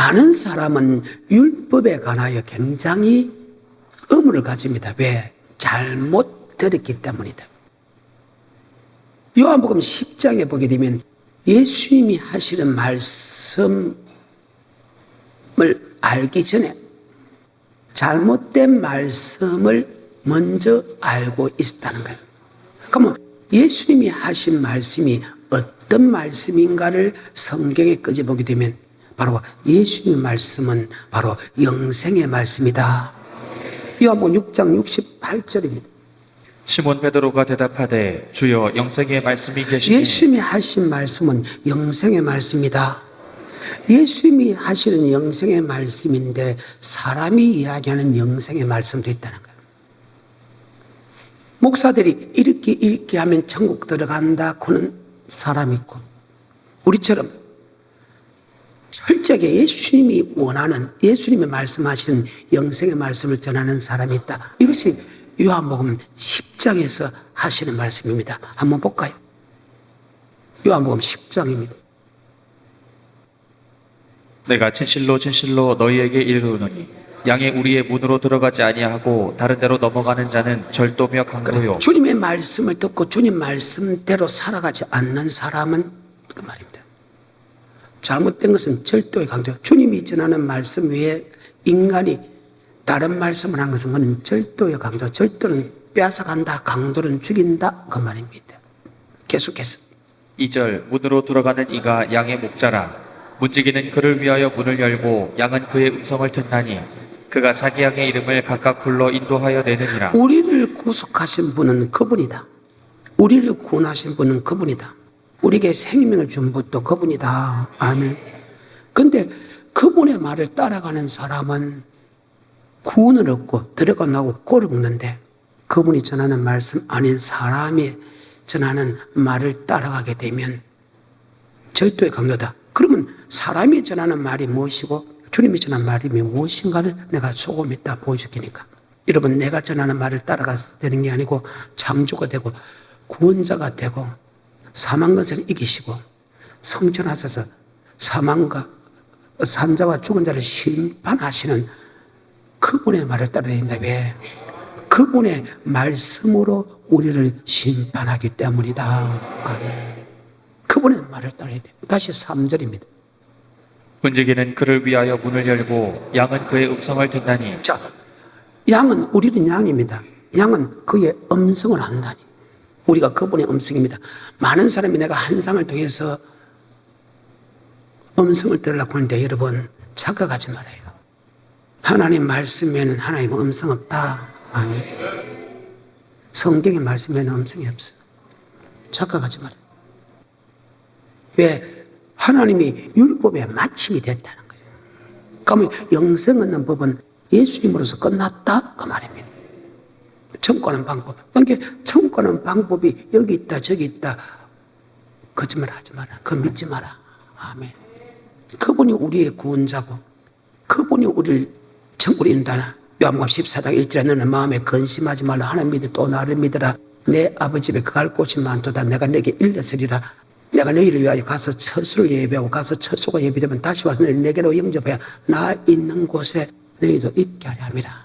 많은 사람은 율법에 관하여 굉장히 의문을 가집니다. 왜? 잘못 들었기 때문이다. 요한복음 10장에 보게 되면 예수님이 하시는 말씀을 알기 전에 잘못된 말씀을 먼저 알고 있었다는 거예요. 그러면 예수님이 하신 말씀이 어떤 말씀인가를 성경에 끄집어보게 되면 바로 예수님의 말씀은 바로 영생의 말씀이다. 요한복음 6장 68절입니다. 시몬 베드로가 대답하되 주여 영생의 말씀이 계시니 예수님이 하신 말씀은 영생의 말씀이다. 예수님이 하시는 영생의 말씀인데 사람이 이야기하는 영생의 말씀도 있다는 거예요. 목사들이 이렇게 하면 천국 들어간다 고는 사람이 있고, 우리처럼 철저하게 예수님이 원하는, 예수님이 말씀하시는 영생의 말씀을 전하는 사람이 있다. 이것이 요한복음 10장에서 하시는 말씀입니다. 한번 볼까요? 요한복음 10장입니다. 내가 진실로 진실로 너희에게 이르노니 양이 우리의 문으로 들어가지 아니하고 다른 데로 넘어가는 자는 절도며 강도요. 주님의 말씀을 듣고 주님 말씀대로 살아가지 않는 사람은 그 말입니다. 잘못된 것은 절도의 강도요. 주님이 전하는 말씀 외에 인간이 다른 말씀을 하는 것은 그는 절도의 강도. 절도는 빼앗아간다, 강도는 죽인다, 그 말입니다. 계속해서 2절 문으로 들어가는 이가 양의 목자라. 문지기는 그를 위하여 문을 열고 양은 그의 음성을 듣나니 그가 자기 양의 이름을 각각 불러 인도하여 내느니라. 우리를 구속하신 분은 그분이다. 우리를 구원하신 분은 그분이다. 우리에게 생명을 준 분도 그분이다. 아멘. 그런데 그분의 말을 따라가는 사람은 구원을 얻고 들어가 나오고 꼴을 먹는데, 그분이 전하는 말씀 아닌 사람이 전하는 말을 따라가게 되면 절도의 강도다. 그러면 사람이 전하는 말이 무엇이고 주님이 전하는 말이 무엇인가를 내가 조금 이따 보여줄게니까. 여러분, 내가 전하는 말을 따라가서 되는 게 아니고 창조가 되고 구원자가 되고 사망 것을 이기시고 성천하셔서 사망과 산자와 죽은 자를 심판하시는 그분의 말을 따라야 된다. 왜? 그분의 말씀으로 우리를 심판하기 때문이다. 그분의 말을 따라야 돼. 다시 3절입니다. 문지기는 그를 위하여 문을 열고 양은 그의 음성을 듣나니. 자, 양은, 우리는 양입니다. 양은 그의 음성을 안다니. 우리가 그분의 음성입니다. 많은 사람이 내가 한상을 통해서 음성을 들으려고 하는데 여러분, 착각하지 말아요. 하나님 말씀에는 하나님의 음성 없다. 아니, 성경의 말씀에는 음성이 없어요. 착각하지 말아요. 왜? 하나님이 율법의 마침이 됐다는 거죠. 그러면 영생 얻는 법은 예수님으로서 끝났다, 그 말입니다. 청구하는 방법. 그러니까 청구하는 방법이 여기 있다 저기 있다, 거짓말 하지 마라. 그거 믿지 마라. 아멘. 그분이 우리의 구원자고 그분이 우리를 천국으로 인도하나. 요한복음 14장 1절에 너는 마음에 근심하지 말라. 하나님 믿으 또 나를 믿으라. 내 아버지 집에 그갈 곳이 많도다. 내가 내게 일렀으리라. 내가 너희를 위하여 가서 처소를 예비하고 가서 처소가 예비되면 다시 와서 너희를 내게로 영접해야 나 있는 곳에 너희도 있게 하려 함이라.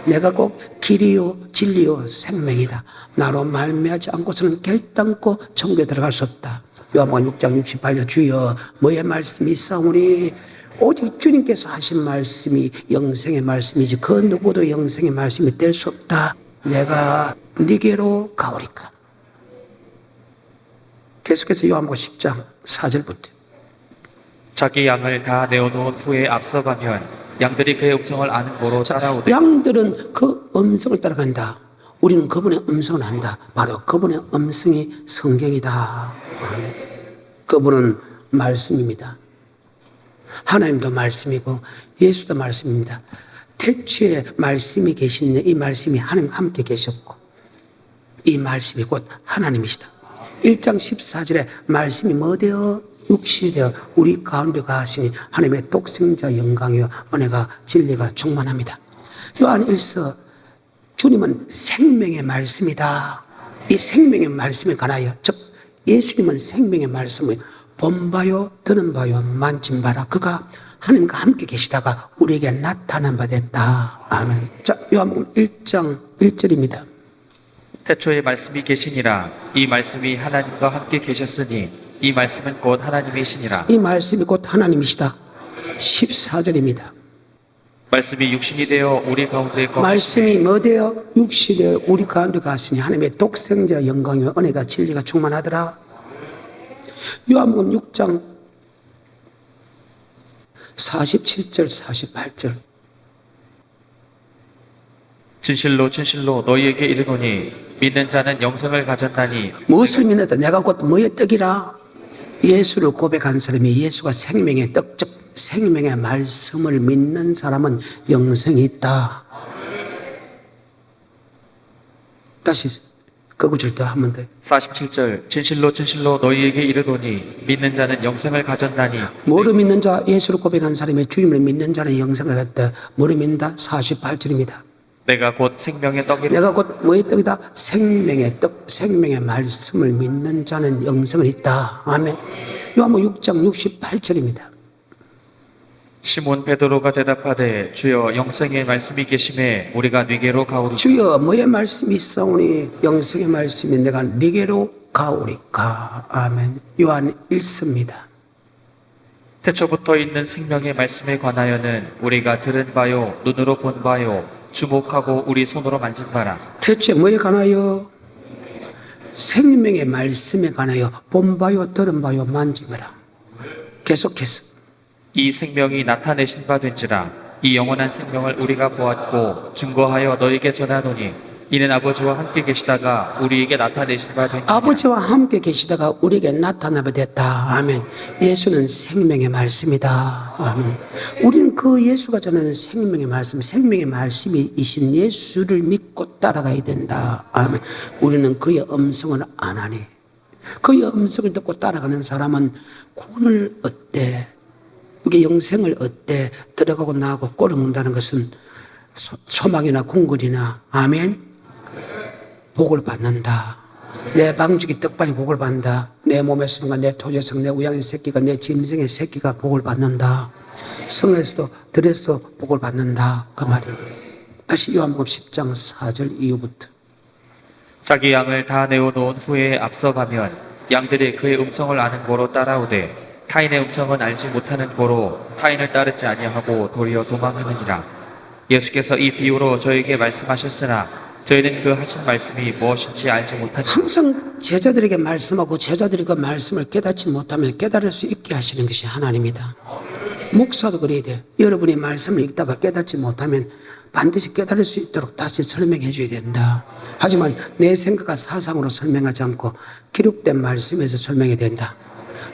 내가 꼭 길이요 진리요 생명이다. 나로 말미암지 않고서는 결단코 천국에 들어갈 수 없다. 요한복음 6장 68절 주여 뭐의 말씀이 있사오니 오직 주님께서 하신 말씀이 영생의 말씀이지 그 누구도 영생의 말씀이 될 수 없다. 내가 네게로 가오리까. 계속해서 요한복음 10장 4절부터 자기 양을 다 내어놓은 후에 앞서가면 양들이 그의 음성을 아는 보로 따라오되. 양들은 그 음성을 따라간다. 우리는 그분의 음성을 안다. 바로 그분의 음성이 성경이다. 그분은 말씀입니다. 하나님도 말씀이고 예수도 말씀입니다. 태초에 말씀이 계시는데 이 말씀이 하나님과 함께 계셨고 이 말씀이 곧 하나님이시다. 1장 14절에 말씀이 뭐 되어 육신이 되어 우리 가운데 가시니 하나님의 독생자 영광이요 은혜가 진리가 충만합니다. 요한 1서 주님은 생명의 말씀이다. 이 생명의 말씀에 관하여 즉 예수님은 생명의 말씀을 본 바요 들은 바요 만진 바라. 그가 하나님과 함께 계시다가 우리에게 나타난 바 됐다. 아멘. 자, 요한복음 1장 1절입니다. 태초에 말씀이 계시니라. 이 말씀이 하나님과 함께 계셨으니 이 말씀은 곧 하나님이시니라. 이 말씀이 곧 하나님이시다. 14절입니다. 말씀이 육신이 되어 우리 가운데 말씀이 뭐 되어 육신되어 우리 가운데 갔으니 하나님의 독생자 영광이와 은혜가 진리가 충만하더라. 요한복음 6장 47절 48절. 진실로 진실로 너희에게 이르노니 믿는 자는 영생을 가졌나니. 무엇을 믿는다? 내가 곧 뭐의 떡이라? 예수를 고백한 사람이 예수가 생명의 떡, 즉 생명의 말씀을 믿는 사람은 영생이 있다. 다시 그 구절 더 한 번 더. 47절 진실로 진실로 너희에게 이르노니 믿는 자는 영생을 가졌나니. 뭐를 믿는 자? 예수를 고백한 사람이 주님을 믿는 자는 영생을 갖다. 뭐를 믿는다? 48절입니다. 내가 곧 생명의 떡이라. 내가 곧 뭐의 떡이다? 생명의 떡, 생명의 말씀을 믿는 자는 영생을 있다. 아멘. 요한복음 6장 68절입니다. 시몬 베드로가 대답하되 주여 영생의 말씀이 계심에 우리가 네게로 가오리까. 주여 뭐의 말씀이 있사오니 영생의 말씀이 내가 네게로 가오리까. 아멘. 요한 1서입니다. 태초부터 있는 생명의 말씀에 관하여는 우리가 들은 바요 눈으로 본 바요 주목하고 우리 손으로 만진 바라. 태초에 뭐에 관하여? 생명의 말씀에 관하여 본 바요 들은 바요 만진 거라. 계속해서 이 생명이 나타내신 바 된지라. 이 영원한 생명을 우리가 보았고 증거하여 너에게 전하노니 이는 아버지와 함께 계시다가 우리에게 나타내신 바 된지라. 아버지와 함께 계시다가 우리에게 나타나게 됐다. 아멘. 예수는 생명의 말씀이다. 아멘. 우리는 그 예수가 전하는 생명의 말씀, 생명의 말씀이 이신 예수를 믿고 따라가야 된다. 아멘. 우리는 그의 음성을 안 하니 그의 음성을 듣고 따라가는 사람은 구원을 얻되 이게 영생을 얻되 들어가고 나가고 꼴을 먹는다는 것은 소망이나 궁궐이나 아멘 복을 받는다. 내 방죽이 떡반이 복을 받는다. 내 몸의 성과 내 토제성 내 우양의 새끼가 내 짐승의 새끼가 복을 받는다. 성에서도 들에서 복을 받는다. 그 말입니다. 다시 요한복음 10장 4절 이후부터. 자기 양을 다 내어놓은 후에 앞서가면 양들이 그의 음성을 아는 고로 따라오되 타인의 음성은 알지 못하는 고로 타인을 따르지 아니하고 도리어 도망하느니라. 예수께서 이 비유로 저에게 말씀하셨으나 저희는 그 하신 말씀이 무엇인지 알지 못하니. 항상 제자들에게 말씀하고 제자들이 그 말씀을 깨닫지 못하면 깨달을 수 있게 하시는 것이 하나님이다. 목사도 그래야 돼. 여러분이 말씀을 읽다가 깨닫지 못하면 반드시 깨달을 수 있도록 다시 설명해 줘야 된다. 하지만 내 생각과 사상으로 설명하지 않고 기록된 말씀에서 설명해야 된다.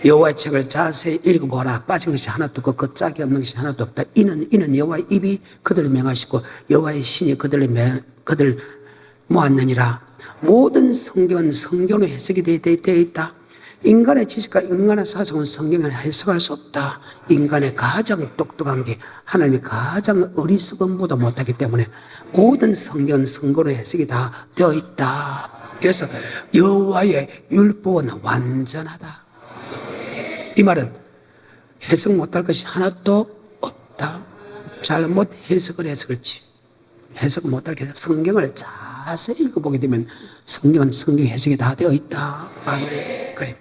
여호와의 책을 자세히 읽어보라. 빠진 것이 하나도 없고 그 짝이 없는 것이 하나도 없다. 이는 여호와의 입이 그들을 명하시고 여호와의 신이 그들 모았느니라. 모든 성경은 성경으로 해석이 되어 있다. 인간의 지식과 인간의 사상은 성경을 해석할 수 없다. 인간의 가장 똑똑한 게 하나님이 가장 어리석음보다 못하기 때문에 모든 성경은 성경으로 해석이 다 되어 있다. 그래서 여호와의 율법은 완전하다. 이 말은 해석 못할 것이 하나도 없다. 잘못 해석을 해서 그렇지. 해석을 못할 게 성경을 자세히 읽어보게 되면 성경은 성경 해석이 다 되어 있다. 아멘. 그래.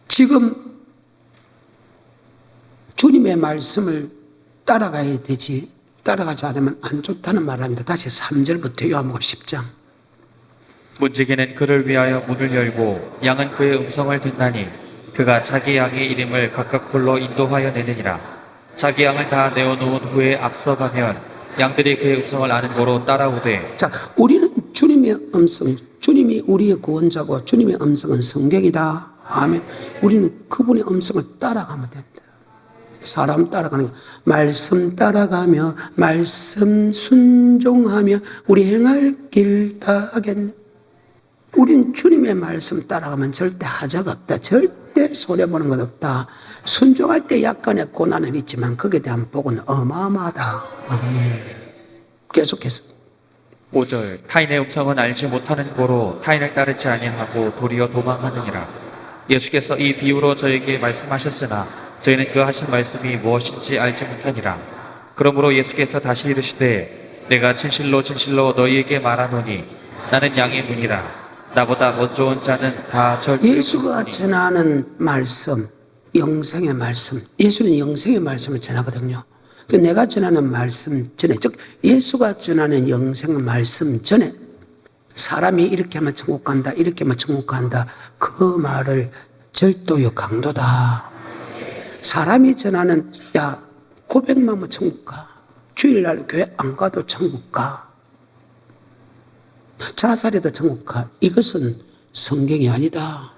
지금 주님의 말씀을 따라가야 되지 따라가지 않으면 안 좋다는 말합니다. 다시 3절부터 요한복음 10장. 문지기는 그를 위하여 문을 열고 양은 그의 음성을 듣나니 그가 자기 양의 이름을 각각 불러 인도하여 내느니라. 자기 양을 다 내어놓은 후에 앞서가면 양들이 그의 음성을 아는 고로 따라오되. 자, 우리는 주님의 음성, 주님이 우리의 구원자고 주님의 음성은 성경이다. 아멘. 우리는 그분의 음성을 따라가면 된다. 사람 따라가는 거. 말씀 따라가며 말씀 순종하며 우리 행할 길 다 하겠네. 우린 주님의 말씀 따라가면 절대 하자가 없다. 절대 손해보는 것 없다. 순종할 때 약간의 고난은 있지만 거기에 대한 복은 어마어마하다. 아멘. 계속해서 5절 타인의 음성은 알지 못하는 고로 타인을 따르지 아니하고 도리어 도망하느니라. 예수께서 이 비유로 저에게 말씀하셨으나 저희는 그 하신 말씀이 무엇인지 알지 못하니라. 그러므로 예수께서 다시 이르시되 내가 진실로 진실로 너희에게 말하노니 나는 양의 문이라. 나보다 먼저 온 자는 다 절대로 예수가 전하는 말씀, 영생의 말씀, 예수는 영생의 말씀을 전하거든요. 그 내가 전하는 말씀 전에, 즉 예수가 전하는 영생의 말씀 전에 사람이 이렇게 하면 천국 간다, 이렇게 하면 천국 간다, 그 말을 절도요 강도다. 사람이 전하는 야 고백만 하면 천국 가, 주일날 교회 안 가도 천국 가, 자살해도 천국 가, 이것은 성경이 아니다.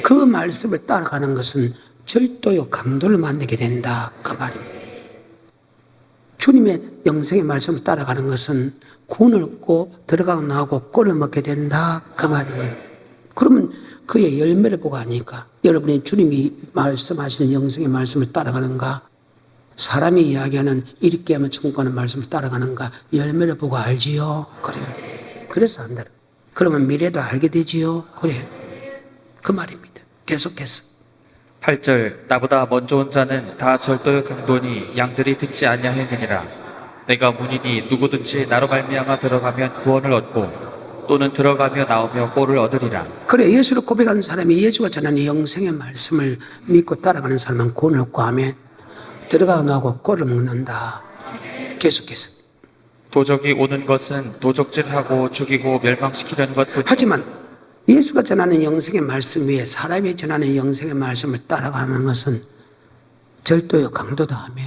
그 말씀을 따라가는 것은 절도요 강도를 만나게 된다, 그 말입니다. 주님의 영생의 말씀을 따라가는 것은 구원을 얻고 들어가고 나오고 꼴을 먹게 된다, 그 말입니다. 그러면 그의 열매를 보고 하니까 여러분이 주님이 말씀하시는 영생의 말씀을 따라가는가, 사람이 이야기하는 이렇게 하면 천국 가는 말씀을 따라가는가, 열매를 보고 알지요. 그래요. 그래서 안다. 그러면 미래도 알게 되지요. 그래요. 그 말입니다. 계속해서 8절 나보다 먼저 온 자는 다 절도의 강도니 양들이 듣지 아니하였느니라. 내가 문이니 누구든지 나로 말미암아 들어가면 구원을 얻고 또는 들어가며 나오며 꼴을 얻으리라. 그래, 예수를 고백한 사람이 예수가 전하는 영생의 말씀을 믿고 따라가는 사람은 구원을 얻고 하면 들어가고 나오고 꼴을 먹는다. 계속해서 도적이 오는 것은 도적질하고 죽이고 멸망시키려는 것뿐. 하지만 예수가 전하는 영생의 말씀 위에 사람이 전하는 영생의 말씀을 따라가는 것은 절도요 강도다 하며,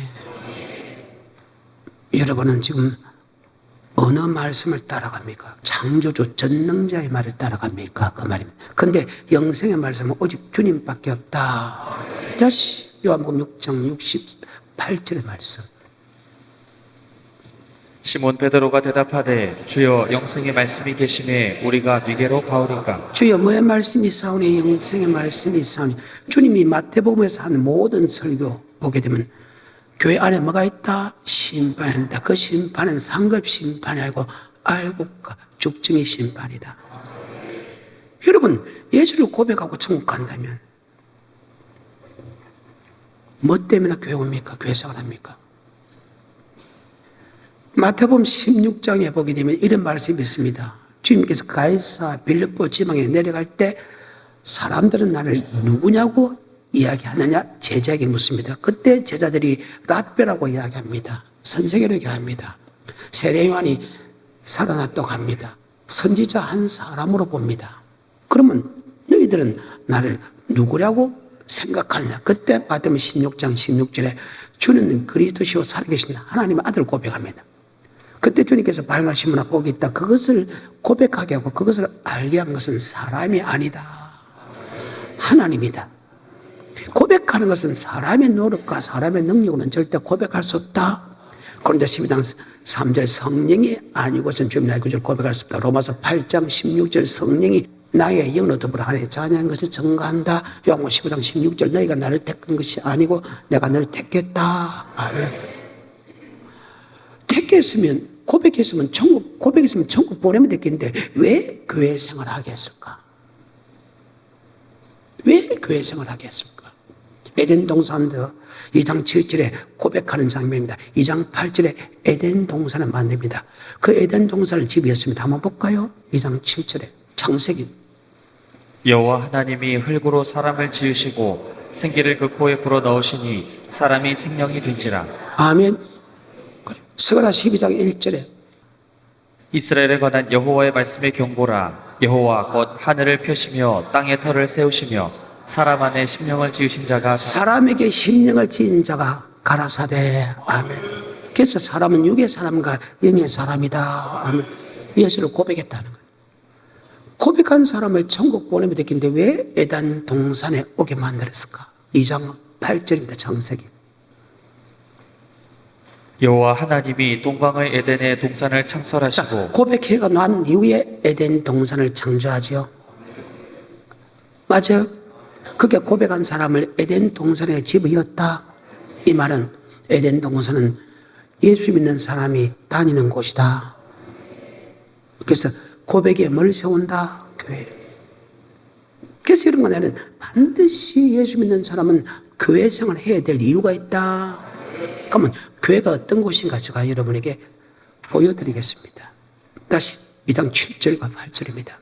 여러분은 지금 어느 말씀을 따라갑니까? 창조주 전능자의 말을 따라갑니까? 그 말입니다. 그런데 영생의 말씀은 오직 주님밖에 없다. 다시 요한복음 6장 68절의 말씀. 시몬 베드로가 대답하되 주여 영생의 말씀이 계심에 우리가 네게로 가오리까. 주여 뭐의 말씀이 있사오니 영생의 말씀이 있사오니. 주님이 마태복음에서 한 모든 설교 보게 되면 교회 안에 뭐가 있다? 심판한다. 그 심판은 상급 심판이 아니고 알곡과 죽증의 심판이다. 여러분, 예수를 고백하고 천국 간다면 뭐 때문에 교회 옵니까? 교회 생활합니까? 마태복음 16장에 보게 되면 이런 말씀이 있습니다. 주님께서 가이사 빌립보 지방에 내려갈 때 사람들은 나를 누구냐고 이야기하느냐? 제자에게 묻습니다. 그때 제자들이 랍비라고 이야기합니다. 선생이라고 합니다. 세례 요한이 살아났다고 합니다. 선지자 한 사람으로 봅니다. 그러면 너희들은 나를 누구라고 생각하느냐? 그때 마태복음 16장 16절에 주는 그리스도시요 살아계신 하나님의 아들 고백합니다. 그때 주님께서 발마시문화 복이 있다. 그것을 고백하게 하고 그것을 알게 한 것은 사람이 아니다. 하나님이다. 고백하는 것은 사람의 노력과 사람의 능력으로는 절대 고백할 수 없다. 그런데 12장 3절 성령이 아니고선 주님 나의 구주를 고백할 수 없다. 로마서 8장 16절 성령이 나의 영으로 더불어 하나님의 자녀인 것을 증거한다. 요한복음 15장 16절 너희가 나를 택한 것이 아니고 내가 너를 택했다. 아멘. 택했으면 고백했으면 천국 보내면 됐겠는데 왜 교회 생활을 하게 했을까? 왜 교회 생활을 하게 했을까? 에덴 동산도 2장 7절에 고백하는 장면입니다. 2장 8절에 에덴 동산을 만듭니다. 그 에덴 동산을 집이었습니다. 한번 볼까요? 2장 7절에 창세기. 여호와 하나님이 흙으로 사람을 지으시고 생기를 그 코에 불어 넣으시니 사람이 생명이 된지라. 아멘. 스가랴 12장 1절에 이스라엘에 관한 여호와의 말씀의 경고라. 여호와 곧 하늘을 펴시며 땅에 터를 세우시며 사람 안에 심령을 지으신 자가 사람에게 심령을 지은 자가 가라사대. 아멘. 그래서 사람은 육의 사람과 영의 사람이다. 아멘. 예수를 고백했다는 거예요. 고백한 사람을 천국 보내면 됐겠는데 왜 에덴 동산에 오게 만들었을까? 2장 8절입니다. 창세기. 여호와 하나님이 동방의 에덴에 동산을 창설하시고 고백해가 난 이후에 에덴 동산을 창조하죠. 맞아요. 그게 고백한 사람을 에덴 동산에 집어이었다. 이 말은 에덴 동산은 예수 믿는 사람이 다니는 곳이다. 그래서 고백에 뭘 세운다? 교회. 그래서 이런 거 나는 반드시 예수 믿는 사람은 교회 생활을 해야 될 이유가 있다. 그러면 교회가 어떤 곳인가 제가 여러분에게 보여드리겠습니다. 다시 2장 7절과 8절입니다.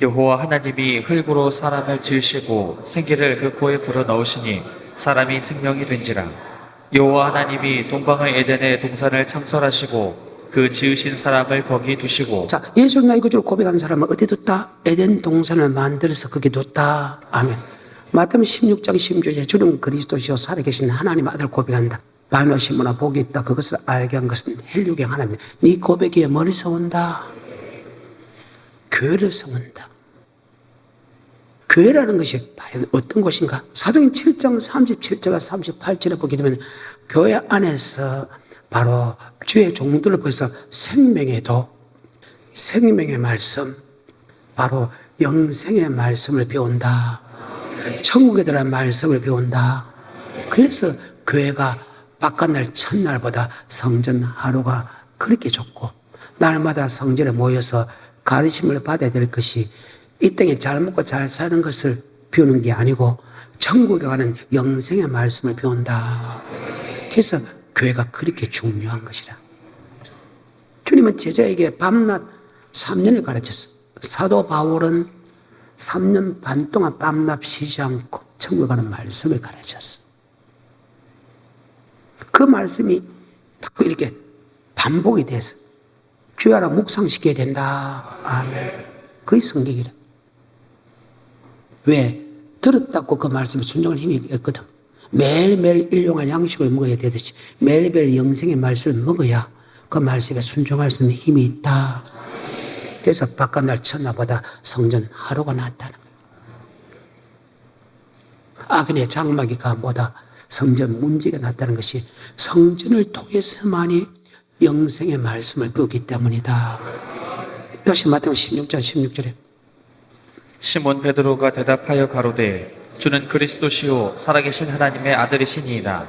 여호와 하나님이 흙으로 사람을 지으시고 생기를 그 코에 불어 넣으시니 사람이 생명이 된지라. 여호와 하나님이 동방의 에덴에 동산을 창설하시고 그 지으신 사람을 거기 두시고. 자, 예수를 나의 구주로 고백한 사람은 어디 뒀다? 에덴 동산을 만들어서 거기 뒀다. 아멘. 마태복음 16장 16절에 주는 그리스도시요 살아계신 하나님 아들 고백한다. 바늘 심으나 복이 있다. 그것을 알게 한 것은 헬류경 하나님. 네 고백에 머리서 온다. 교회를 세운다. 교회라는 것이 과연 어떤 것인가? 사도행 7장 37절과 38절에 보게 되면 교회 안에서 바로 주의 종들을 벌써 생명의 도, 생명의 말씀, 바로 영생의 말씀을 배운다. 천국에 대한 말씀을 배운다. 그래서 교회가 바깥날 첫날보다 성전 하루가 그렇게 좋고 날마다 성전에 모여서 가르침을 받아야 될 것이 이 땅에 잘 먹고 잘 사는 것을 배우는 게 아니고 천국에 가는 영생의 말씀을 배운다. 그래서 교회가 그렇게 중요한 것이라. 주님은 제자에게 밤낮 3년을 가르쳤어. 사도 바울은 3년 반 동안 밤낮 쉬지 않고 천국에 가는 말씀을 가르쳤어. 그 말씀이 자꾸 이렇게 반복이 돼서 주여 알아 묵상시켜야 된다. 아멘. 그게 성경이라. 왜? 들었다고 그 말씀에 순종할 힘이 있거든. 매일매일 일용할 양식을 먹어야 되듯이 매일매일 영생의 말씀을 먹어야 그 말씀에 순종할 수 있는 힘이 있다. 그래서 바깥날 첫날보다 성전 하루가 낫다는 거예요. 아그네 장막이가 뭐다? 성전 문제가 낫다는 것이 성전을 통해서만이 영생의 말씀을 배우기 때문이다. 다시 마태복음 16장 16절에 시몬 베드로가 대답하여 가로되 주는 그리스도시요 살아계신 하나님의 아들이시니이다.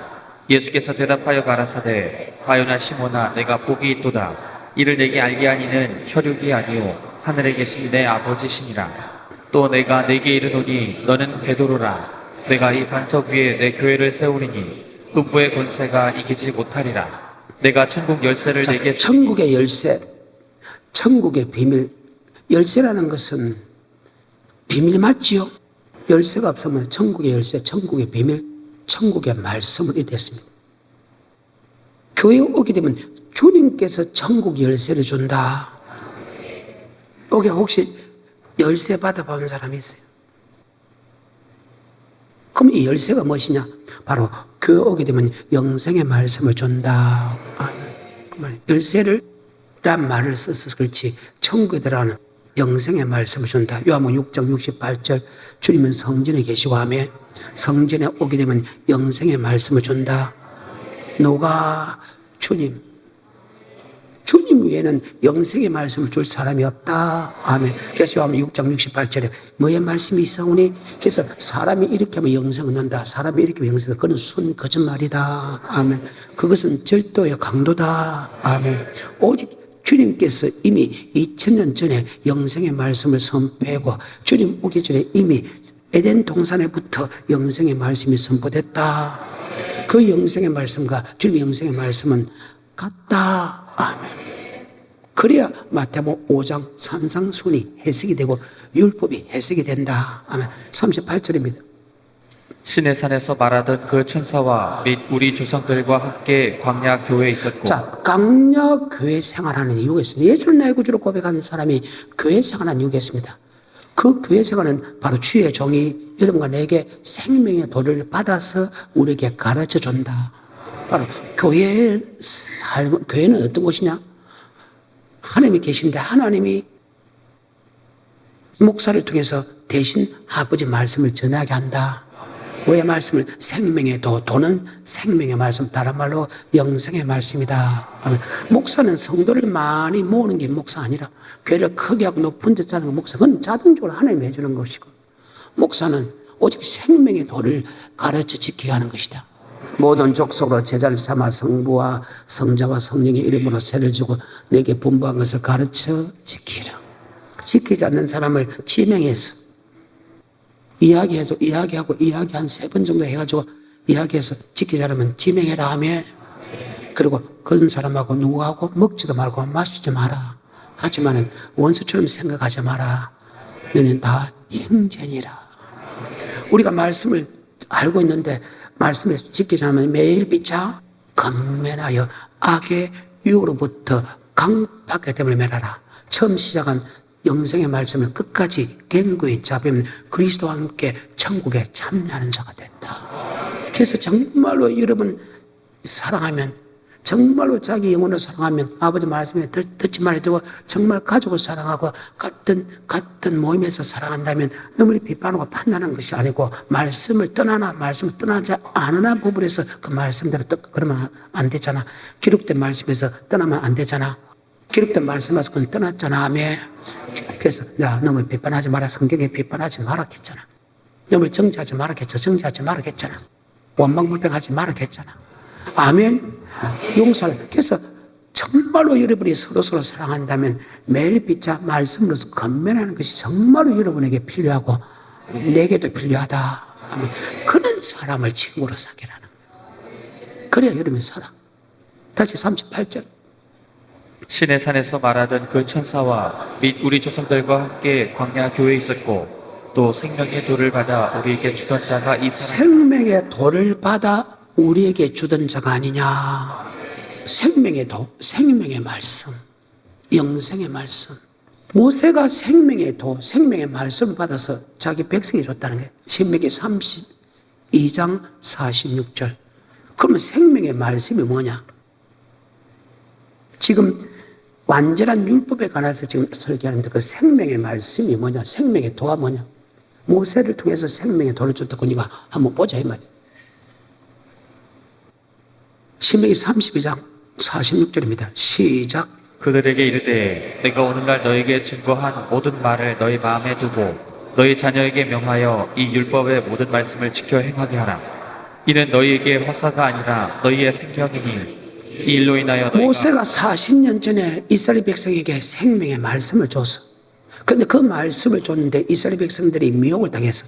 예수께서 대답하여 가라사대 바요나 시몬아 내가 복이 있도다. 이를 내게 알게 하니는 혈육이 아니요 하늘에 계신 내 아버지시니라. 또 내가 내게 이르노니 너는 베드로라. 내가 이 반석 위에 내 교회를 세우리니 음부의 권세가 이기지 못하리라. 내가 천국 열쇠를 내게 주리니. 천국의 열쇠, 천국의 비밀. 열쇠라는 것은 비밀 맞지요? 열쇠가 없으면 천국의 열쇠, 천국의 비밀, 천국의 말씀을 이랬습니다. 교회에 오게 되면 주님께서 천국 열쇠를 준다. 여기 혹시 열쇠 받아본 사람이 있어요? 그럼 이 열쇠가 무엇이냐? 바로 교회 오게 되면 영생의 말씀을 준다. 열쇠를 란 말을 써서 그렇지 천국에 들어가는 영생의 말씀을 준다. 요한복음 6장 68절 주님은 성전에 계시고 하며 성전에 오게 되면 영생의 말씀을 준다. 누가? 주님. 주님 외에는 영생의 말씀을 줄 사람이 없다. 아멘. 그래서 요한복음 6장 68절에 뭐의 말씀이 있사오니? 그래서 사람이 이렇게 하면 영생을 얻는다. 사람이 이렇게 하면 영생을 얻는다. 그건 순 거짓말이다. 아멘. 그것은 절도의 강도다. 아멘. 오직 주님께서 이미 2000년 전에 영생의 말씀을 선포하고 주님 오기 전에 이미 에덴 동산에부터 영생의 말씀이 선포됐다. 그 영생의 말씀과 주님의 영생의 말씀은 같다. 아멘. 그래야 마태복음 5장 산상순이 해석이 되고 율법이 해석이 된다. 아멘. 38절입니다. 신의 산에서 말하던 그 천사와 및 우리 조상들과 함께 광야 교회에 있었고. 자, 광야 교회 생활하는 이유가 있습니다. 예수를 나의 구주로 고백한 사람이 교회 생활하는 이유가 있습니다. 그 교회 생활은 바로 주의 종이 여러분과 내게 생명의 도를 받아서 우리에게 가르쳐 준다. 바로 교회의 삶, 교회는 어떤 곳이냐? 하나님이 계신데 하나님이 목사를 통해서 대신 아버지 말씀을 전하게 한다. 뭐의 말씀을? 생명의 도, 도는 생명의 말씀, 다른 말로 영생의 말씀이다. 목사는 성도를 많이 모으는 게 목사 아니라 교회를 크게 하고 높은 데 짜는 건 목사. 그건 자동적으로 하나님이 해주는 것이고 목사는 오직 생명의 도를 가르쳐 지키게 하는 것이다. 모든 족속으로 제자를 삼아 성부와 성자와 성령의 이름으로 세를 주고 내게 분부한 것을 가르쳐 지키라. 지키지 않는 사람을 지명해서 이야기하고 한 3번 정도 해가지고 이야기해서 지키지 않으면 지명해라 하며, 그리고 그런 사람하고 누구하고 먹지도 말고 마시지 마라. 하지만은 원수처럼 생각하지 마라. 너는 다 형제니라. 우리가 말씀을 알고 있는데 말씀을 지키지 않으면 매일 비차 건면하여 악의 유혹으로부터 강팍하게 됨을 매라라. 처음 시작한 영생의 말씀을 끝까지 견고히 잡으면 그리스도와 함께 천국에 참여하는 자가 된다. 그래서 정말로 여러분 사랑하면, 정말로 자기 영혼을 사랑하면, 아버지 말씀에 듣지 말아도 정말 가족을 사랑하고 같은 모임에서 사랑한다면 너무리 비판하고 판단하는 것이 아니고, 말씀을 떠나지 않으나 부분에서 그 말씀대로 그러면 안 되잖아. 기록된 말씀에서 떠나면 안 되잖아. 기록된 말씀에서 그건 떠났잖아. 아멘. 그래서 너무 비판하지 마라. 성경에 비판하지 마라 했잖아. 너무 정죄하지 마라 했죠. 정죄하지 마라 했잖아. 원망불평하지 마라 했잖아. 아멘. 용서를. 그래서 정말로 여러분이 서로 사랑한다면 매일 비차 말씀으로서 건면하는 것이 정말로 여러분에게 필요하고 내게도 필요하다. 그런 사람을 친구로 사귀라는 거예요. 그래야 여러분이 살아. 다시 38절. 신의 산에서 말하던 그 천사와 및 우리 조상들과 함께 광야 교회에 있었고, 또 생명의 돌을 받아 우리에게 주던 자가 이 사람. 생명의 돌을 받아 우리에게 주던 자가 아니냐. 생명의 도, 생명의 말씀, 영생의 말씀. 모세가 생명의 도, 생명의 말씀을 받아서 자기 백성이 줬다는 거예요. 신명기 32장 46절. 그러면 생명의 말씀이 뭐냐? 지금 완전한 율법에 관해서 지금 설계하는데 그 생명의 말씀이 뭐냐? 생명의 도가 뭐냐? 모세를 통해서 생명의 도를 줬다고 우리가 한번 보자 이 말이에요. 신명기 32장 46절입니다. 시작. 그들에게 이르되 내가 오늘날 너에게 증거한 모든 말을 너희 마음에 두고 너희 자녀에게 명하여 이 율법의 모든 말씀을 지켜 행하게 하라. 이는 너희에게 화사가 아니라 너희의 생명이니 이 일로 인하여 너희가. 모세가 40년 전에 이스라엘 백성에게 생명의 말씀을 줬어. 그런데 그 말씀을 줬는데 이스라엘 백성들이 미혹을 당해서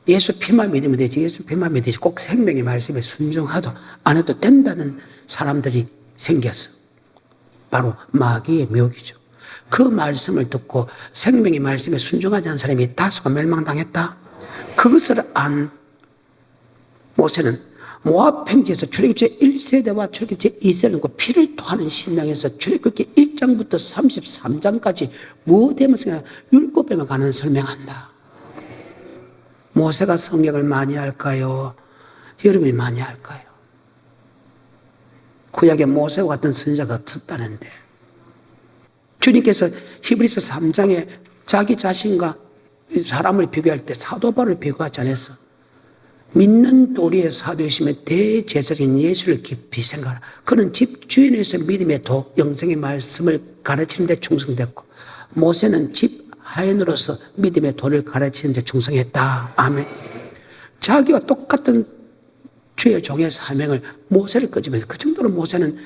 예수 피만 믿으면 되지, 예수 피만 믿으면 되지, 꼭 생명의 말씀에 순종하도 안 해도 된다는 사람들이 생겼어. 바로 마귀의 미혹이죠. 그 말씀을 듣고 생명의 말씀에 순종하지 않은 사람이 다수가 멸망당했다. 그것을 안 모세는 모압 평지에서 출애굽기 1세대와 출애굽기 2세대는 피를 토하는 신랑에서 출애굽기 1장부터 33장까지 무엇에만 율법에만 관한 설명한다. 모세가 성경을 많이 할까요? 여러분이 많이 할까요? 구약에 모세와 같은 선지자가 없었다는데, 주님께서 히브리서 3장에 자기 자신과 사람을 비교할 때 사도 바울을 비교하지 않았어. 믿는 도리의 사도이시며 대제사장인 예수를 깊이 생각하라. 그는 집주인에서 믿음의 도, 영생의 말씀을 가르치는 데 충성됐고, 모세는 집 하인으로서 믿음의 도를 가르치는 데 충성했다. 아멘. 자기와 똑같은 주의 종의 사명을 모세를 끄집어서, 그 정도로 모세는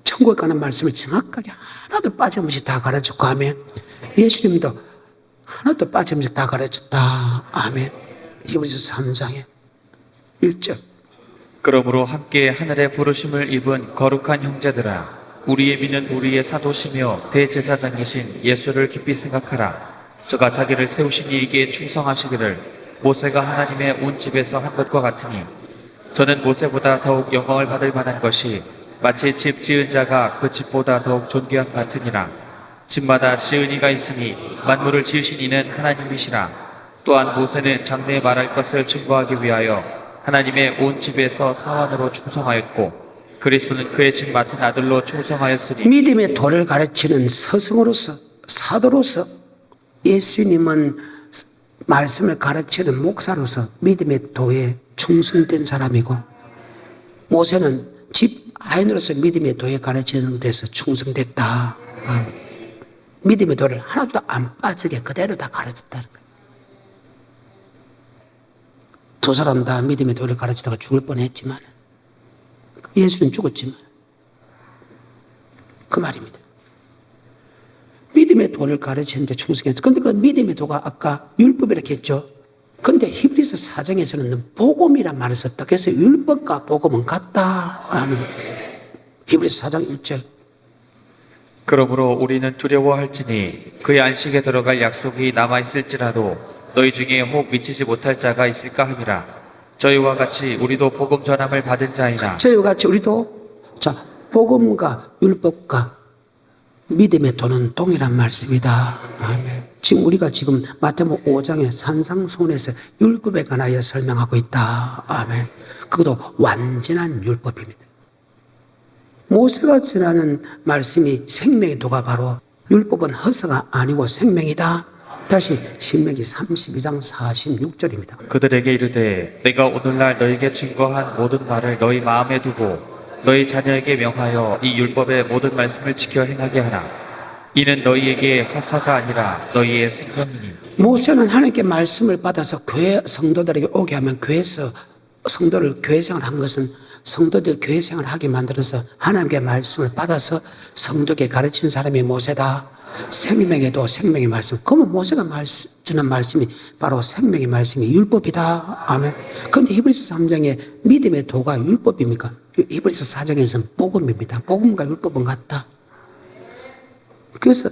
천국에 가는 말씀을 정확하게 하나도 빠짐없이 다 가르쳤고, 아멘. 예수님도 하나도 빠짐없이 다 가르쳤다. 아멘. 히브리서 3장에 1절. 그러므로 함께 하늘의 부르심을 입은 거룩한 형제들아, 우리의 믿는 우리의 사도시며 대제사장이신 예수를 깊이 생각하라. 저가 자기를 세우신 이에게 충성하시기를 모세가 하나님의 온 집에서 한 것과 같으니, 저는 모세보다 더욱 영광을 받을 만한 것이 마치 집 지은 자가 그 집보다 더욱 존귀함 같으니라. 집마다 지은 이가 있으니 만물을 지으신 이는 하나님이시라. 또한 모세는 장래에 말할 것을 증거하기 위하여 하나님의 온 집에서 사원으로 충성하였고, 그리스도는 그의 집 맡은 아들로 충성하였으니. 믿음의 도를 가르치는 스승으로서, 사도로서, 예수님은 말씀을 가르치는 목사로서 믿음의 도에 충성된 사람이고, 모세는 집 하인으로서 믿음의 도에 가르치는 데서 충성됐다. 믿음의 도를 하나도 안 빠지게 그대로 다 가르쳤다는 거예요. 두 사람 다 믿음의 도를 가르치다가 죽을 뻔했지만, 예수는 죽었지만, 그 말입니다. 믿음의 도를 가르치는데 충성했어. 그런데 그 믿음의 도가 아까 율법이라고 했죠. 근데 히브리서 4장에서는 복음이란 말을 썼다. 그래서 율법과 복음은 같다. 아멘. 히브리서 4장 1절. 그러므로 우리는 두려워할지니 그의 안식에 들어갈 약속이 남아있을지라도 너희 중에 혹 미치지 못할 자가 있을까 함이라. 저희와 같이 우리도 복음 전함을 받은 자이나 저희와 같이 우리도 복음과 율법과 믿음의 도는 동일한 말씀이다. 아멘. 우리가 지금 마태복음 5장의 산상수훈에서 율법에 관하여 설명하고 있다. 아멘. 그것도 완전한 율법입니다. 모세가 전하는 말씀이 생명의 도가 바로 율법은 허사가 아니고 생명이다. 다시 신명기 32장 46절입니다. 그들에게 이르되 내가 오늘날 너에게 증거한 모든 말을 너희 마음에 두고 너희 자녀에게 명하여 이 율법의 모든 말씀을 지켜 행하게 하라. 이는 너희에게 화사가 아니라 너희의 생명이니. 모세는 하나님께 말씀을 받아서 교회 성도들에게 오게 하면 교회에서 성도를 교회 생활한 것은 성도들 교회 생활을 하게 만들어서 하나님께 말씀을 받아서 성도에게 가르친 사람이 모세다. 생명에도 생명의 말씀. 그러면 모세가 주는 말씀이 바로 생명의 말씀이 율법이다. 아멘. 그런데 히브리서 3장에 믿음의 도가 율법입니까? 히브리서 4장에서는 복음입니다. 복음과 율법은 같다. 그래서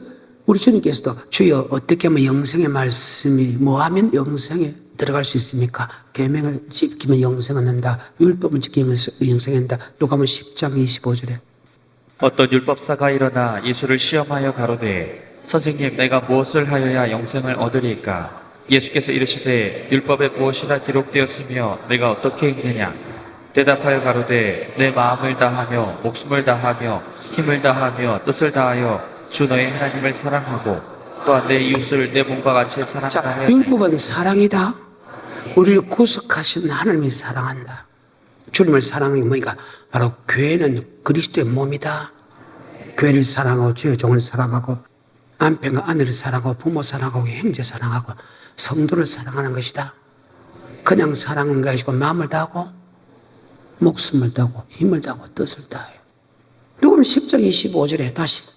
우리 주님께서도 주여 어떻게 하면 영생의 말씀이 뭐하면 영생에 들어갈 수 있습니까? 계명을 지키면 영생을 얻는다. 율법을 지키면 영생을 얻는다. 누가복음 10장 25절에 어떤 율법사가 일어나 예수를 시험하여 가로되 선생님 내가 무엇을 하여야 영생을 얻으리까? 예수께서 이르시되 율법에 무엇이라 기록되었으며 내가 어떻게 읽느냐? 대답하여 가로되 내 마음을 다하며 목숨을 다하며 힘을 다하며 뜻을 다하여 주 너의 하나님을 사랑하고 또한 내 이웃을 내 몸과 같이 사랑하라 하였다. 율법은 사랑이다. 우리를 구속하신 하나님이 사랑한다. 주님을 사랑하는 게 뭐니까? 바로 교회는 그리스도의 몸이다. 교회를 사랑하고 주의 종을 사랑하고 남편과 아내를 사랑하고 부모 사랑하고 형제 사랑하고 성도를 사랑하는 것이다. 그냥 사랑하는 것이 아니고 마음을 다하고 목숨을 다하고 힘을 다하고 뜻을 다해요. 누구는 10장 25절에 다시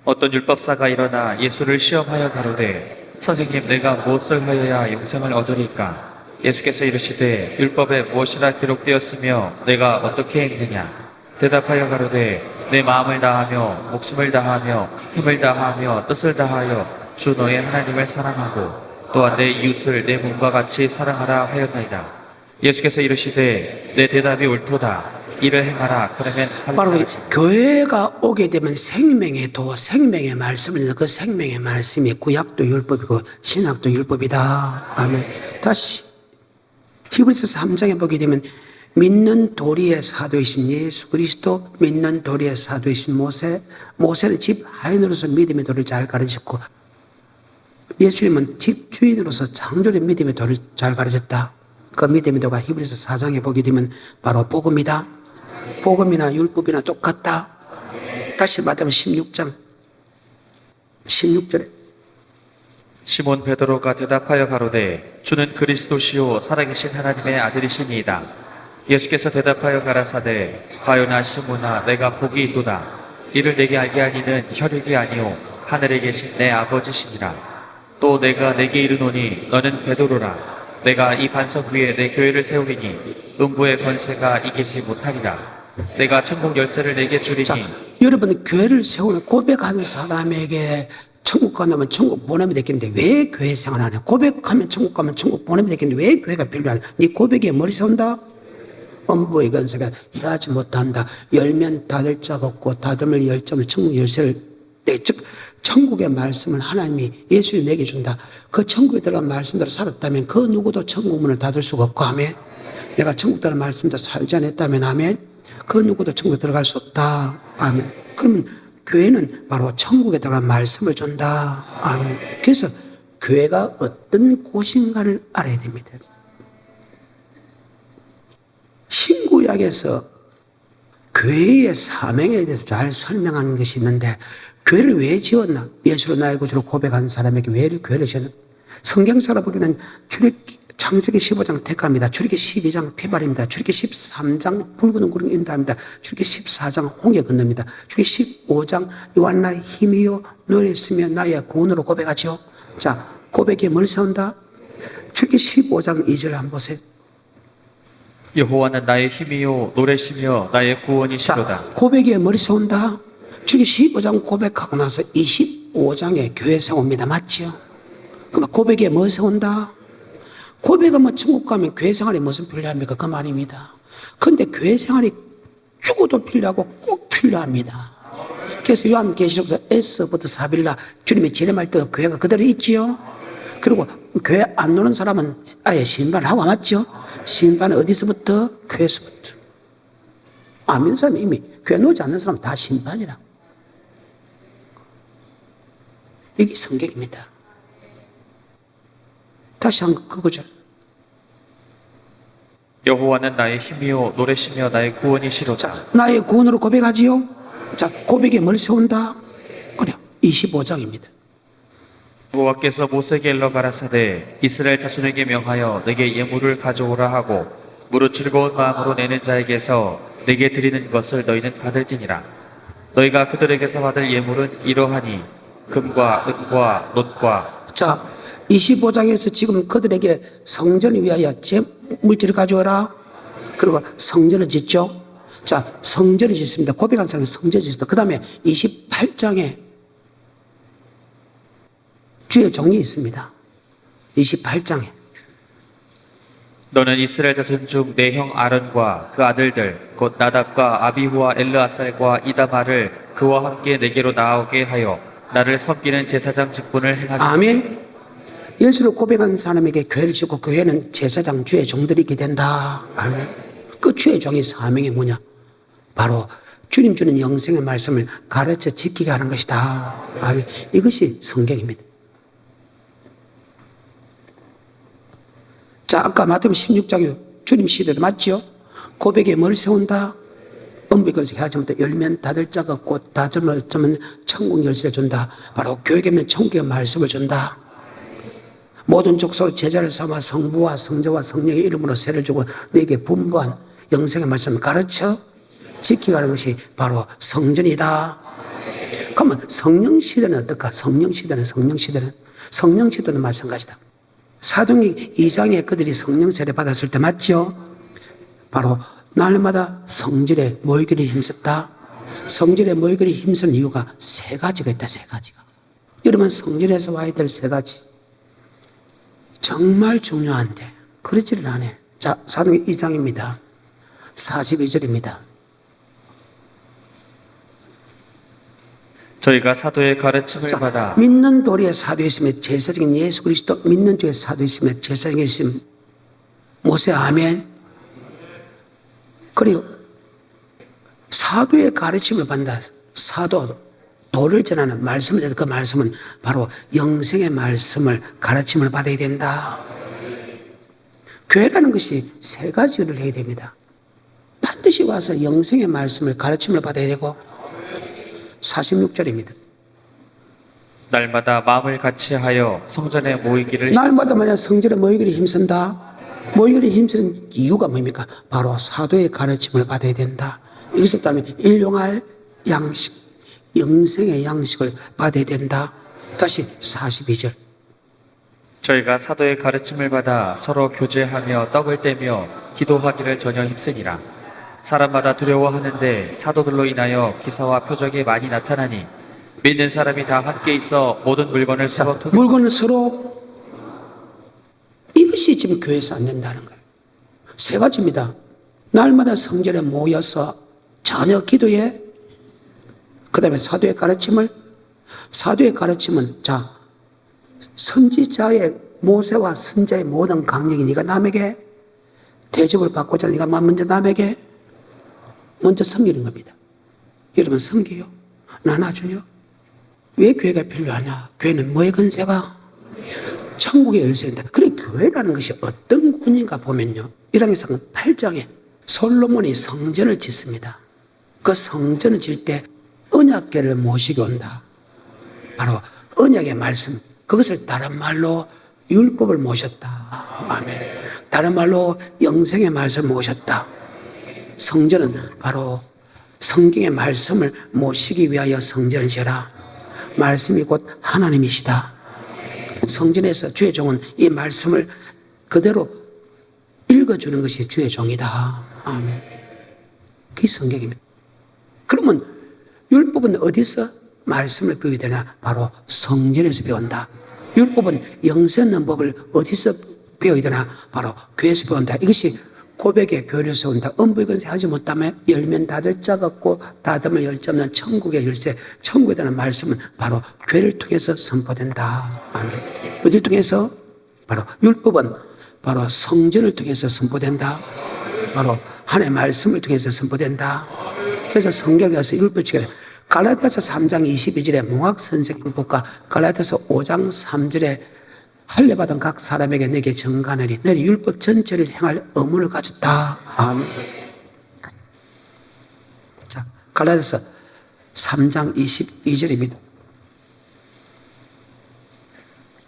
어떤 율법사가 일어나 예수를 시험하여 가로되 선생님 내가 무엇을 하여야 영생을 얻으리까? 예수께서 이르시되 율법에 무엇이라 기록되었으며 내가 어떻게 읽느냐? 대답하여 가로되 내 마음을 다하며 목숨을 다하며 힘을 다하며 뜻을 다하여 주 너의 하나님을 사랑하고 또한 내 이웃을 내 몸과 같이 사랑하라 하였나이다. 예수께서 이르시되 내 대답이 옳도다. 이를 행하라. 그러면 바로 살리라. 교회가 오게 되면 생명의 도, 생명의 말씀을 그 생명의 말씀이 구약도 율법이고 신약도 율법이다. 아멘. 다시 히브리서 3장에 보게 되면 믿는 도리의 사도이신 예수 그리스도, 믿는 도리의 사도이신 모세, 모세는 집 하인으로서 믿음의 도를 잘 가르쳤고 예수님은 집 주인으로서 창조의 믿음의 도를 잘 가르쳤다. 그 믿음의 도가 히브리서 4장에 보게 되면 바로 복음이다. 복음이나 율법이나 똑같다. 다시 마태복음 16장 16절에 시몬 베드로가 대답하여 가로되 주는 그리스도시요 살아계신 하나님의 아들이시니이다. 예수께서 대답하여 가라사대 바요나 시몬아 내가 복이 있도다. 이를 내게 알게 하니는 혈육이 아니요 하늘에 계신 내 아버지시니라. 또 내가 내게 이르노니 너는 베드로라. 내가 이 반석 위에 내 교회를 세우리니 음부의 권세가 이기지 못하리라. 내가 천국 열쇠를 내게 주리니. 자, 여러분 교회를 세우는 고백하는 사람에게 천국 가면 천국 보내면 되겠는데 왜 교회 생활 안 해? 고백하면 천국 가면 천국 보내면 되겠는데 왜 교회가 필요하냐? 네 고백에 머리 세운다? 음부의 권세가 이해하지 못한다. 열면 닫을 자가 없고 닫으면 열 자면 천국 열쇠를 내. 즉 천국의 말씀을 하나님이 예수님이 내게 준다. 그 천국에 들어간 말씀대로 살았다면 그 누구도 천국 문을 닫을 수가 없고 아멘. 내가 천국 들어간 말씀대로 살지 않았다면 아멘. 그 누구도 천국에 들어갈 수 없다. 아멘. 그러면 교회는 바로 천국에 들어간 말씀을 준다. 아멘. 그래서 교회가 어떤 곳인가를 알아야 됩니다. 신구약에서 교회의 사명에 대해서 잘 설명한 것이 있는데 교회를 왜 지었나? 예수로 나의 구주로 고백한 사람에게 왜 교회를 지었나? 성경사로 보기에는 창세기 15장 택합니다. 출애기 12장 피발입니다. 출애기 13장 붉은 구름 인도합니다. 출애기 14장 홍해 건너입니다. 출애기 15장 요한 나의 힘이요 너를 쓰며 나의 구원으로 고백하죠. 자, 고백에 뭘 세운다? 출애굽기 15장 2절 한번 보세요. 여호와는 나의 힘이요 노래시며 나의 구원이시로다. 고백에 머리 세운다. 출애굽기 15장 고백하고 나서 25장에 교회 세웁니다. 맞죠? 그러면 고백에 뭐 세운다? 고백하면 천국 가면 교회 생활이 무슨 필요합니까? 그 말입니다. 그런데 교회 생활이 죽어도 필요하고 꼭 필요합니다. 그래서 요한계시록도 에스부터 사빌라 주님이 재림할 때 교회가 그대로 있지요. 그리고 교회 안 노는 사람은 아예 신반하고 맞죠? 신반은 어디서부터? 교회에서부터. 안 믿는 사람은 이미 교회 놓지 않는 사람은 다 신반이라. 이게 성경입니다. 다시 한 그거죠. 여호와는 나의 힘이요 노래시며 나의 구원이시로다. 나의 구원으로 고백하지요. 자, 고백에 뭘 세운다? 그래, 25장입니다. 여호와께서 모세에게 일러 가라사대 이스라엘 자손에게 명하여 내게 예물을 가져오라 하고 무릇 즐거운 마음으로 내는 자에게서 내게 드리는 것을 너희는 받을지니라. 너희가 그들에게서 받을 예물은 이러하니 금과 은과 놋과. 자, 25장에서 지금 그들에게 성전을 위하여 물질을 가져오라. 그리고 성전을 짓죠. 자, 성전을 짓습니다. 고백한 사람이 성전을 짓습니다. 그 다음에 28장에 주의 종이 있습니다. 28장에. 너는 이스라엘 자손 중 내 형 아론과 그 아들들 곧 나답과 아비후와 엘르아살과 이다말을 그와 함께 내게로 나오게 하여 나를 섬기는 제사장 직분을 행하게. 아멘. 예수를 고백한 사람에게 교회를 짓고 교회는 제사장 주의 종들이 있게 된다. 아멘. 그 주의 종의 사명이 뭐냐? 바로 주님 주는 영생의 말씀을 가르쳐 지키게 하는 것이다. 아멘. 이것이 성경입니다. 자, 아까 마태복음 16장에 주님 시대도 맞죠? 고백에 뭘 세운다? 은비건색 하지부터 열면 닫을 자가 없고 닫으면 천국 열쇠를 준다. 바로 교회에는 천국의 말씀을 준다. 모든 족속 제자를 삼아 성부와 성자와 성령의 이름으로 세를 주고 너에게 분부한 영생의 말씀을 가르쳐 지키가는 것이 바로 성전이다. 그러면 성령 시대는 어떨까? 성령 시대는 마찬가지다. 사도행전 2장에 그들이 성령 세례 받았을 때 맞죠? 바로 날마다 성전에 모이기를 힘썼다. 성전에 모이기를 힘쓴 이유가 세 가지가 있다. 세 가지가. 여러분 성전에서 와야 될 세 가지. 정말 중요한데 그러지를 않아요. 자, 사도행전 2장입니다. 42절입니다. 저희가 사도의 가르침을 받아 믿는 도리의 사도였으며 제사장인 예수 그리스도 믿는 주의 사도였으며 제사장이신 모세 아멘. 그리고 사도의 가르침을 받는다. 사도 도를 전하는 말씀을 전하는 그 말씀은 바로 영생의 말씀을 가르침을 받아야 된다. 교회라는 것이 세 가지를 해야 됩니다. 반드시 와서 영생의 말씀을 가르침을 받아야 되고 46절입니다. 날마다 마음을 같이하여 성전에 모이기를 날마다 만약 성전에 모이기를 힘쓴다. 모이기를 힘쓰는 이유가 뭡니까? 바로 사도의 가르침을 받아야 된다. 이것을 따르면 일용할 양식, 영생의 양식을 받아야 된다. 다시 42절. 저희가 사도의 가르침을 받아 서로 교제하며 떡을 떼며 기도하기를 전혀 힘쓰니라. 사람마다 두려워하는데 사도들로 인하여 기사와 표적이 많이 나타나니 믿는 사람이 다 함께 있어 모든 물건을 서로 물건을 서로 이것이 지금 교회에서 안 된다는 거예요. 세 가지입니다. 날마다 성전에 모여서 전혀 기도해. 그 다음에 사도의 가르침은 자 선지자의 모세와 선자의 모든 강령이 네가 남에게 대접을 받고자 네가 먼저 남에게 먼저 섬기는 겁니다. 여러분 섬겨요? 나눠줘요? 왜 교회가 필요하냐? 교회는 뭐의 건세가? 천국의 열쇠입니다. 그래 교회라는 것이 어떤 군인가 보면요. 1왕기상 8장에 솔로몬이 성전을 짓습니다. 그 성전을 짓을 때 언약궤를 모시게 온다. 바로 언약의 말씀, 그것을 다른 말로 율법을 모셨다. 아멘. 다른 말로 영생의 말씀을 모셨다. 성전은 바로 성경의 말씀을 모시기 위하여 성전을 지어라. 말씀이 곧 하나님이시다. 성전에서 주의 종은 이 말씀을 그대로 읽어주는 것이 주의 종이다. 아멘. 그게 성경입니다. 그러면 율법은 어디서 말씀을 배워야 되나? 바로 성전에서 배운다. 율법은 영생 없는 법을 어디서 배워야 되나? 바로 교회에서 배운다. 이것이 고백의 교회에서 온다. 엄부의 하지 못하면 열면 닫을 자 없고 닫으면 열자 없는 천국의 열쇠. 천국에 대한 말씀은 바로 교회를 통해서 선포된다. 아멘. 어디를 통해서? 바로 율법은 바로 성전을 통해서 선포된다. 바로 하나님의 말씀을 통해서 선포된다. 그래서 성경에 가서 율법 지켜 갈라디아서 3장 22절에 몽학선생 율법과 갈라디아서 5장 3절에 할례받은 각 사람에게 내게 정하느니 너희 율법 전체를 행할 의무를 가졌다. 아멘. 자, 갈라디아서 3장 22절입니다.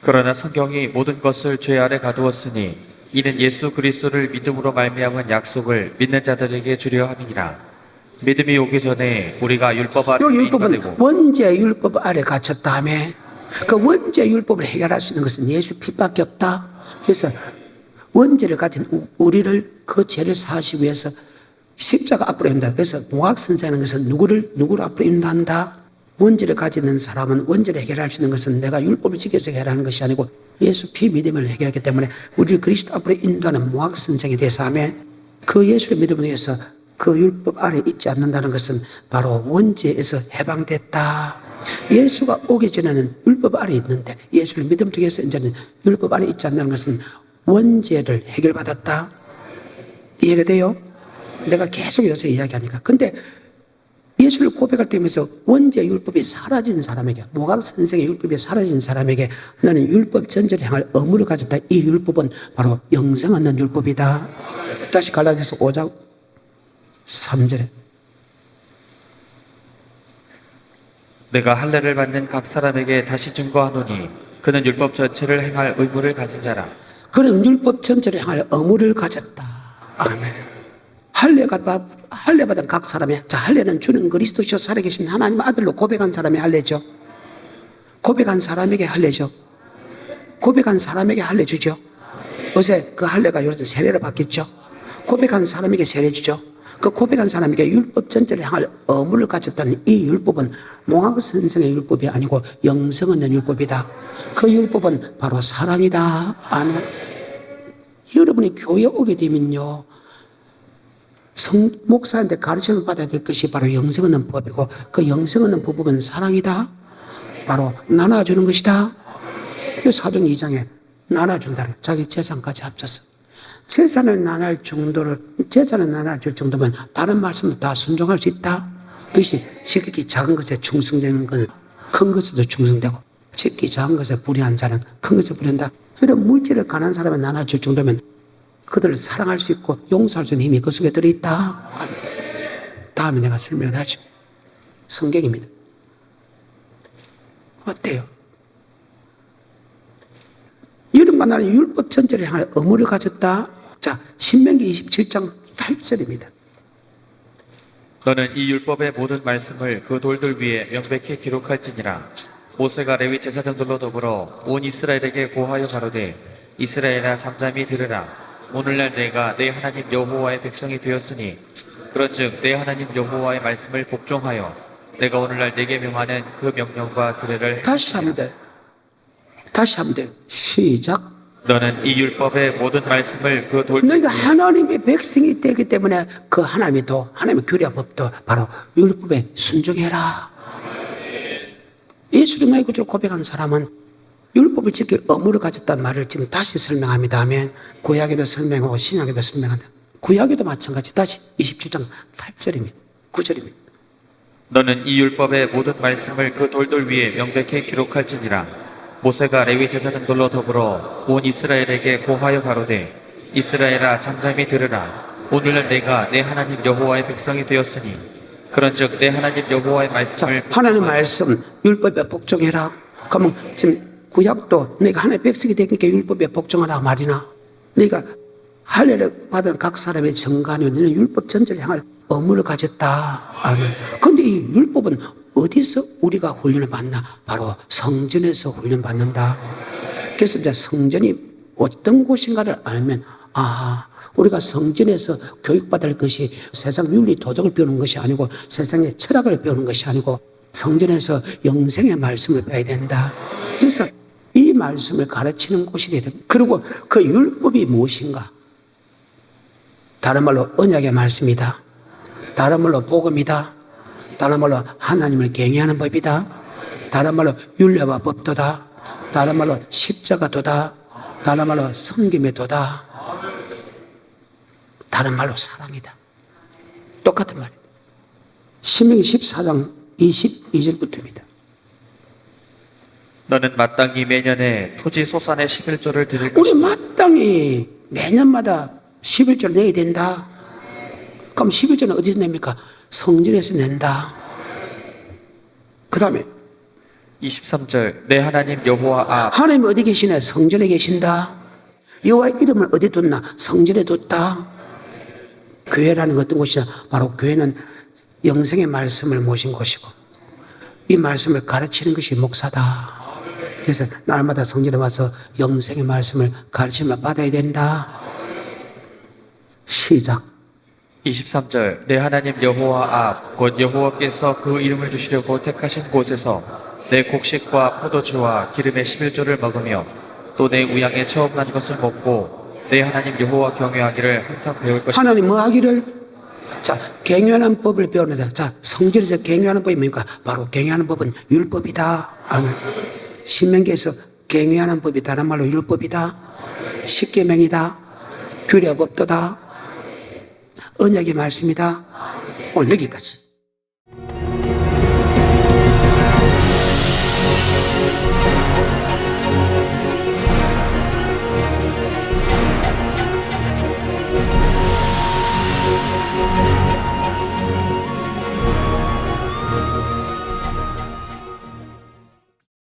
그러나 성경이 모든 것을 죄 아래 가두었으니 이는 예수 그리스도를 믿음으로 말미암은 약속을 믿는 자들에게 주려 함이니라. 믿음이 오기 전에 우리가 율법 아래 이 율법은 인가되고 원죄 율법 아래 갇혔다며. 그 원죄 율법을 해결할 수 있는 것은 예수 피밖에 없다. 그래서 원죄를 가진 우리를 그 죄를 사하시기 위해서 십자가 앞으로 인다. 그래서 모학 선생하는 것은 누구를 앞으로 인도한다. 원죄를 가지는 사람은 원죄를 해결할 수 있는 것은 내가 율법을 지켜서 해결하는 것이 아니고 예수 피 믿음을 해결하기 때문에 우리를 그리스도 앞으로 인도하는 모학 선생이 돼서 하면 그 예수를 믿음을 위해서 그 율법 아래 있지 않는다는 것은 바로 원죄에서 해방됐다. 예수가 오기 전에는 율법 아래 있는데 예수를 믿음 통해서 이제는 율법 아래 있지 않는 것은 원죄를 해결받았다. 이해가 돼요? 내가 계속 여기서 이야기하니까. 근데 예수를 고백할 때 하면서 원죄 율법이 사라진 사람에게, 모각 선생의 율법이 사라진 사람에게 나는 율법 전체를 향할 의무를 가졌다. 이 율법은 바로 영생 얻는 율법이다. 다시 갈라디아서 5장 3절에 내가 할례를 받는 각 사람에게 다시 증거하노니 그는 율법 전체를 행할 의무를 가진 자라. 그는 율법 전체를 향할 의무를 가졌다. 아멘. 할례 받은 각 사람의, 자, 할례는 주는 그리스도시요 살아계신 하나님 아들로 고백한 사람의 할례죠. 고백한 사람에게 할례죠. 고백한 사람에게 할례 주죠. 요새 그 할례가 요새 세례로 바뀌었죠. 고백한 사람에게 세례 주죠. 그 고백한 사람에게 율법 전체를 향할 의무를 가졌다는 이 율법은 몽학 선생의 율법이 아니고 영생 얻는 율법이다. 그 율법은 바로 사랑이다. 아멘. 여러분이 교회에 오게 되면요, 목사한테 가르침을 받아야 될 것이 바로 영생 얻는 법이고 그 영생 얻는 법은 사랑이다. 바로 나눠주는 것이다. 그 사도행 2장에 나눠준다는 자기 재산까지 합쳐서 재산을 나눠줄 정도면 다른 말씀도 다 순종할 수 있다. 그것이 지극히 작은 것에 충성되는 것은 큰 것에도 충성되고 지극히 작은 것에 불의한 자는 큰 것에 불의한다. 이런 물질을 가난한 사람에 나눠줄 정도면 그들을 사랑할 수 있고 용서할 수 있는 힘이 그 속에 들어있다. 다음에 내가 설명을 하죠. 성경입니다. 어때요? 이른바 나는 율법 전체를 향할 의무를 가졌다. 자, 신명기 27장 8절입니다. 너는 이 율법의 모든 말씀을 그 돌들 위에 명백히 기록할지니라. 모세가 레위 제사장들로 더불어 온 이스라엘에게 고하여 가로되 이스라엘아 잠잠히 들으라. 오늘날 내가 내 하나님 여호와의 백성이 되었으니 그런즉 내 하나님 여호와의 말씀을 복종하여 내가 오늘날 내게 명하는 그 명령과 규례를 다시 하면 돼. 다시 하면 돼. 시작. 너는 이 율법의 모든 말씀을 그 돌들 너희가 위에 하나님의 백성이 되기 때문에 그 하나님의 규례 법도 바로 율법에 순종해라. 예수를 나의 구주로 고백한 사람은 율법을 지킬 의무를 가졌다는 말을 지금 다시 설명합니다. 하면 구약에도 설명하고 신약에도 설명한다. 구약에도 마찬가지. 다시 27장 8절입니다. 9절입니다. 너는 이 율법의 모든 말씀을 그 돌들 위에 명백히 기록할지니라. 모세가 레위 제사장들로 더불어 온 이스라엘에게 고하여 가로되 이스라엘아 잠잠히 들으라. 오늘날 내가 내 하나님 여호와의 백성이 되었으니 그런즉 내 하나님 여호와의 말씀을 하나님 말씀 율법에 복종해라. 그러면 지금 구약도 내가 하나님의 백성이 되니까 율법에 복종하라 말이나 네가 할례를 받은 각 사람의 정관이 너는 율법 전체를 향할 의무를 가졌다. 아멘. 그런데 이 율법은 어디서 우리가 훈련을 받나? 바로 성전에서 훈련받는다. 그래서 이제 성전이 어떤 곳인가를 알면 우리가 성전에서 교육받을 것이 세상 윤리 도덕을 배우는 것이 아니고 세상의 철학을 배우는 것이 아니고 성전에서 영생의 말씀을 배워야 된다. 그래서 이 말씀을 가르치는 곳이 되다. 그리고 그 율법이 무엇인가? 다른 말로 언약의 말씀이다. 다른 말로 복음이다. 다른 말로 하나님을 경외하는 법이다. 다른 말로 율례와 법도다. 다른 말로 십자가 도다. 다른 말로 섬김의 도다. 다른 말로 사랑이다. 똑같은 말입니다. 신명기 14장 22절부터입니다. 너는 마땅히 매년에 토지 소산의 11조를 드릴 우리 것이다. 마땅히 매년마다 11조를 내야 된다. 그럼 11조는 어디서 냅니까? 성전에서 낸다. 그 다음에 23절 내 하나님 여호와 앞 하나님 어디 계시냐? 성전에 계신다. 여호와 이름을 어디 뒀나? 성전에 뒀다. 교회라는 어떤 곳이냐? 바로 교회는 영생의 말씀을 모신 곳이고 이 말씀을 가르치는 것이 목사다. 그래서 날마다 성전에 와서 영생의 말씀을 가르침을 받아야 된다. 시작. 23절 내 하나님 여호와 앞 곧 여호와께서 그 이름을 두시려고 택하신 곳에서 내 곡식과 포도주와 기름의 11조를 먹으며 또 내 우양에 처음 난 것을 먹고 내 하나님 여호와 경외하기를 항상 배울 것이다. 하나님 뭐 하기를? 자, 경외하는 법을 배우는다. 자, 성전에서 경외하는 법이 뭡니까? 바로 경외하는 법은 율법이다. 아멘. 신명기에서 경외하는 법이 다른 말로 율법이다. 십계명이다. 규례법도다. 언약의 말씀이다. 오늘 여기까지.